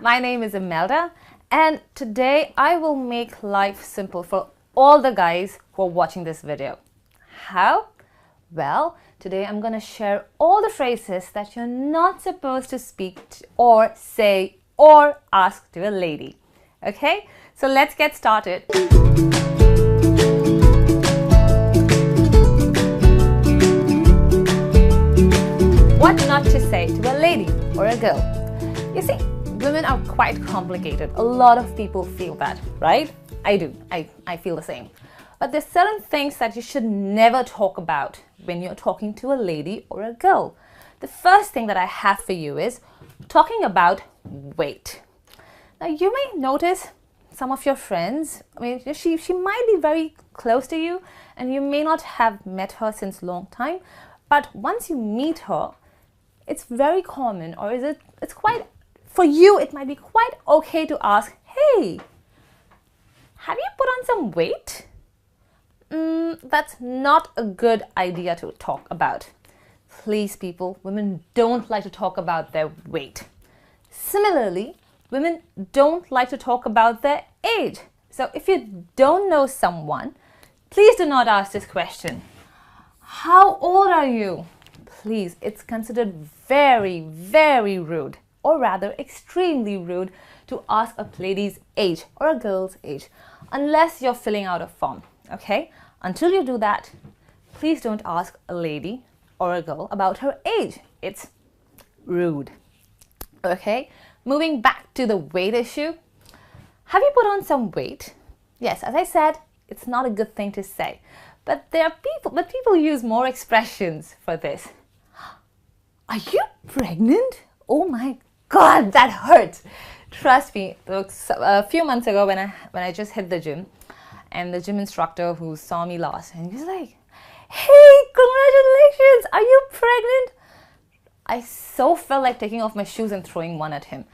My name is Imelda, and today I will make life simple for all the guys who are watching this video. How? Well, today I'm going to share all the phrases that you're not supposed to speak to or say or ask to a lady. Okay, so let's get started. What not to say to a lady or a girl? You see, women are quite complicated. A lot of people feel that, right? I do. I feel the same. But there's certain things that you should never talk about when you're talking to a lady or a girl. The first thing that I have for you is talking about weight. Now, you may notice some of your friends, she might be very close to you and you may not have met her since a long time, but once you meet her, it's very common, or it's quite, for you, it might be quite okay to ask, hey, have you put on some weight? That's not a good idea to talk about. Please, people, women don't like to talk about their weight. Similarly, women don't like to talk about their age. So if you don't know someone, please do not ask this question. How old are you? Please, it's considered very, very rude, or rather extremely rude, to ask a lady's age or a girl's age, unless you're filling out a form, okay? Until you do that, please don't ask a lady or a girl about her age. It's rude, okay? Moving back to the weight issue, have you put on some weight? Yes, as I said, it's not a good thing to say, but people use more expressions for this. Are you pregnant? Oh my God, that hurts. Trust me, a few months ago when I just hit the gym, and the gym instructor who saw me last, and he was like, hey, congratulations, are you pregnant? I so felt like taking off my shoes and throwing one at him.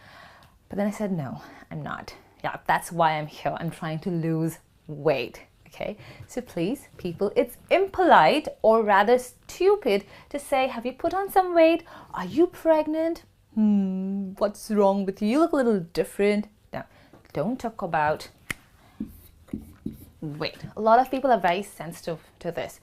But then I said, no, I'm not. Yeah, that's why I'm here. I'm trying to lose weight. Okay, so please, people, it's impolite or rather stupid to say, have you put on some weight? Are you pregnant? What's wrong with you? You look a little different. No, don't talk about weight. A lot of people are very sensitive to this.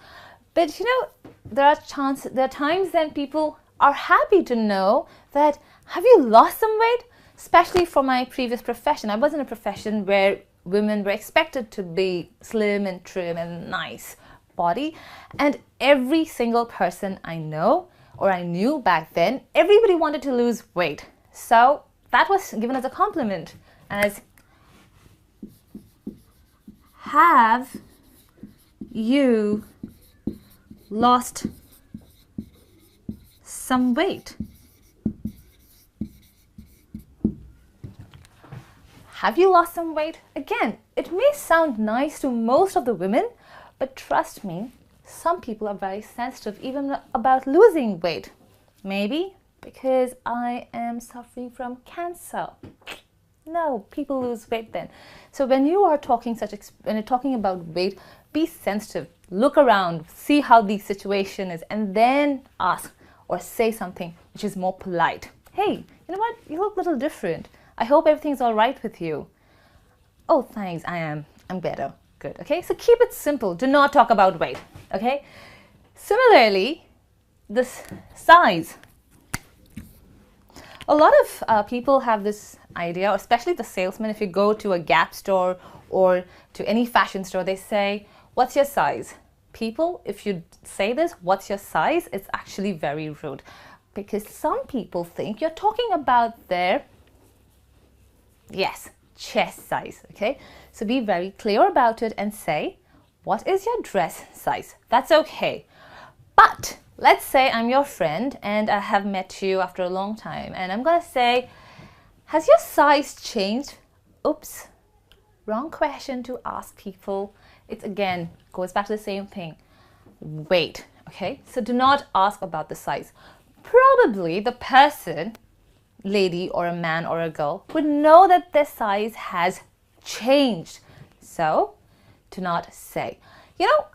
But you know, there are times that people are happy to know that, have you lost some weight? Especially for my previous profession. I was in a profession where women were expected to be slim and trim and nice body, and every single person I know or I knew back then, everybody wanted to lose weight. So that was given as a compliment, as have you lost some weight? Have you lost some weight? Again, it may sound nice to most of the women, but trust me, some people are very sensitive even about losing weight. Maybe because I am suffering from cancer. No, people lose weight then. So when you are talking about weight, be sensitive. Look around, see how the situation is, and then ask or say something which is more polite. Hey, you know what? You look a little different. I hope everything's all right with you. Oh, thanks, I'm better. Good, okay? So keep it simple. Do not talk about weight, okay? Similarly, this size. A lot of people have this idea, especially the salesman. If you go to a Gap store or to any fashion store, they say, what's your size? People, if you say this, what's your size? It's actually very rude, because some people think you're talking about their chest size, okay? So be very clear about it and say, what is your dress size? That's okay. But let's say I'm your friend and I have met you after a long time, and I'm gonna say, has your size changed? Oops, wrong question to ask people. It again goes back to the same thing. Weight, okay? So do not ask about the size. Probably the person, lady or a man or a girl, would know that their size has changed. So do not say. You know,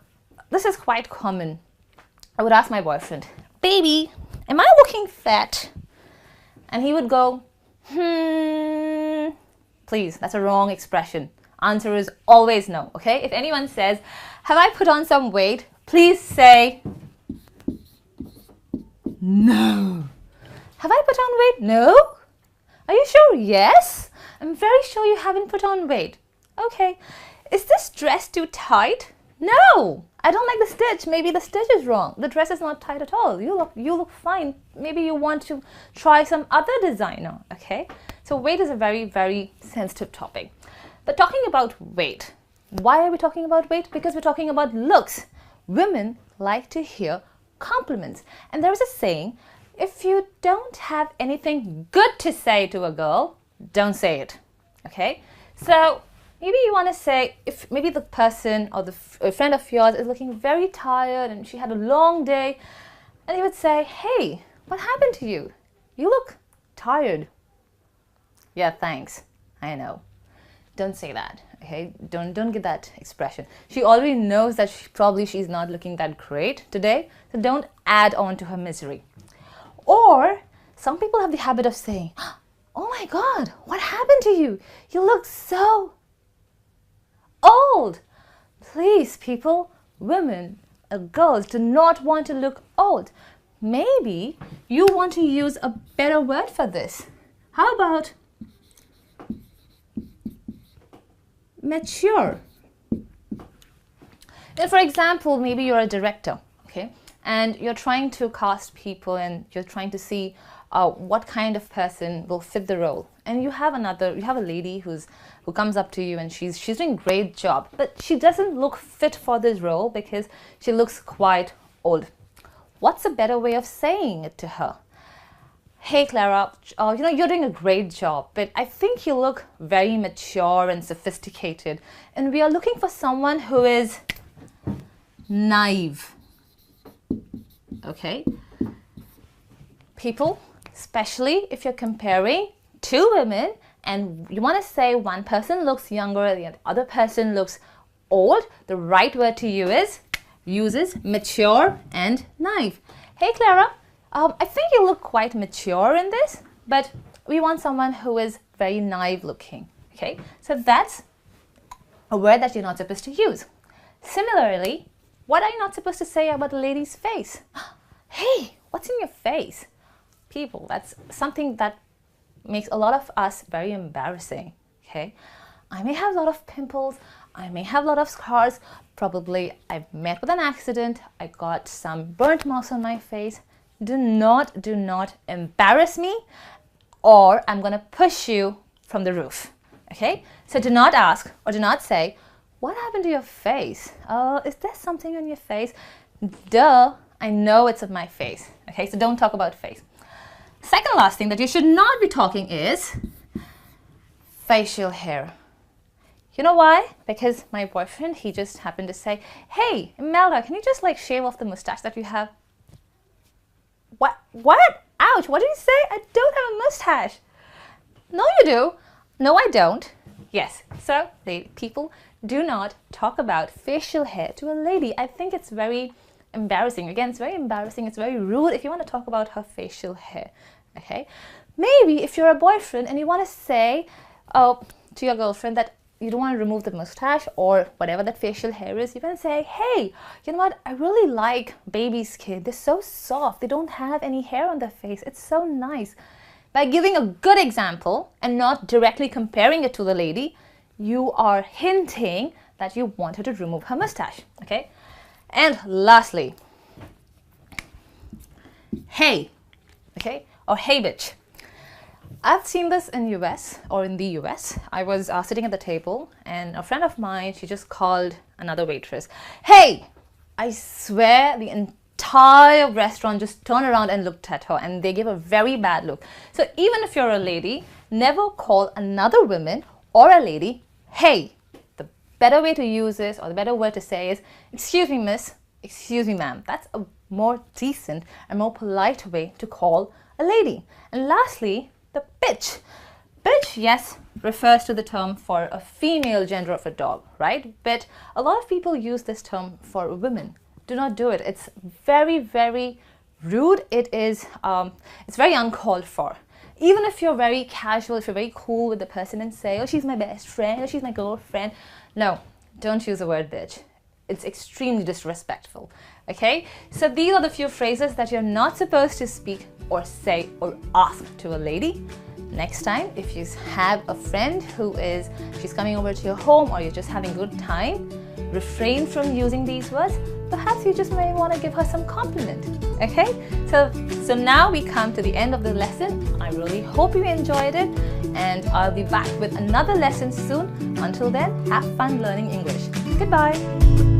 this is quite common. I would ask my boyfriend, baby, am I looking fat? And he would go, Please, that's a wrong expression. Answer is always no, okay? If anyone says, have I put on some weight? Please say, no. Have I put on weight? No. Are you sure? Yes. I'm very sure you haven't put on weight. Okay. Is this dress too tight? No. I don't like the stitch. Maybe the stitch is wrong. The dress is not tight at all. You look fine. Maybe you want to try some other designer, okay? So weight is a very, very sensitive topic. But talking about weight, why are we talking about weight? Because we're talking about looks. Women like to hear compliments. And there is a saying, if you don't have anything good to say to a girl, don't say it, okay? So maybe you want to say, if maybe the person or a friend of yours is looking very tired and she had a long day, and you would say, hey, what happened to you? You look tired. Yeah, thanks. I know. Don't say that, okay? Don't give that expression. She already knows that she's not looking that great today, so don't add on to her misery. Or some people have the habit of saying, oh my God, what happened to you? You look so old. Please, people, women, girls do not want to look old. Maybe you want to use a better word for this. How about mature? For example, maybe you're a director, okay, and you're trying to cast people and you're trying to see what kind of person will fit the role. And you have a lady who comes up to you and she's doing a great job, but she doesn't look fit for this role because she looks quite old. What's a better way of saying it to her? Hey Clara, you're doing a great job, but I think you look very mature and sophisticated, and we are looking for someone who is naive. Okay? People, especially if you're comparing two women and you want to say one person looks younger, the other person looks old, the right word to uses mature and naive. Hey Clara, I think you look quite mature in this, but we want someone who is very naive looking. Okay, so that's a word that you're not supposed to use. Similarly, what are you not supposed to say about a lady's face? Hey, what's in your face? People, that's something that makes a lot of us very embarrassing. Okay, I may have a lot of pimples, I may have a lot of scars, probably I've met with an accident, I got some burnt marks on my face. Do not embarrass me, or I'm gonna push you from the roof. Okay, so do not ask or do not say, what happened to your face? Is there something on your face? Duh, I know it's on my face. Okay, so don't talk about face. Second last thing that you should not be talking is facial hair. You know why? Because my boyfriend, he just happened to say, hey, Imelda, can you just like shave off the mustache that you have? What? Ouch, what did you say? I don't have a mustache. No, you do. No, I don't. Yes, so people, do not talk about facial hair to a lady. I think it's very embarrassing. Again, it's very embarrassing. It's very rude if you want to talk about her facial hair. Okay? Maybe if you're a boyfriend and you want to say to your girlfriend that you don't want to remove the mustache or whatever that facial hair is, you can say, hey, you know what? I really like baby skin. They're so soft. They don't have any hair on their face. It's so nice. By giving a good example and not directly comparing it to the lady, you are hinting that you want her to remove her mustache. Okay? And lastly, hey, okay, or hey bitch. I've seen this in US or in the US. I was sitting at the table and a friend of mine, she just called another waitress. Hey, I swear the entire restaurant just turned around and looked at her and they gave a very bad look. So even if you're a lady, never call another woman or a lady, hey. The better way to use this or the better word to say is, excuse me miss, excuse me ma'am. That's a more decent and more polite way to call a lady. And lastly, the bitch. Bitch, yes, refers to the term for a female gender of a dog, right? But a lot of people use this term for women. Do not do it. It's very, very rude. It's very uncalled for. Even if you're very casual, if you're very cool with the person and say, oh, she's my best friend, or she's my girlfriend. No, don't use the word bitch. It's extremely disrespectful. Okay? So these are the few phrases that you're not supposed to speak or say or ask to a lady. Next time, if you have a friend she's coming over to your home, or you're just having a good time, refrain from using these words. Perhaps you just may want to give her some compliment. Okay? So now we come to the end of the lesson. I really hope you enjoyed it, and I'll be back with another lesson soon. Until then, have fun learning English. Goodbye.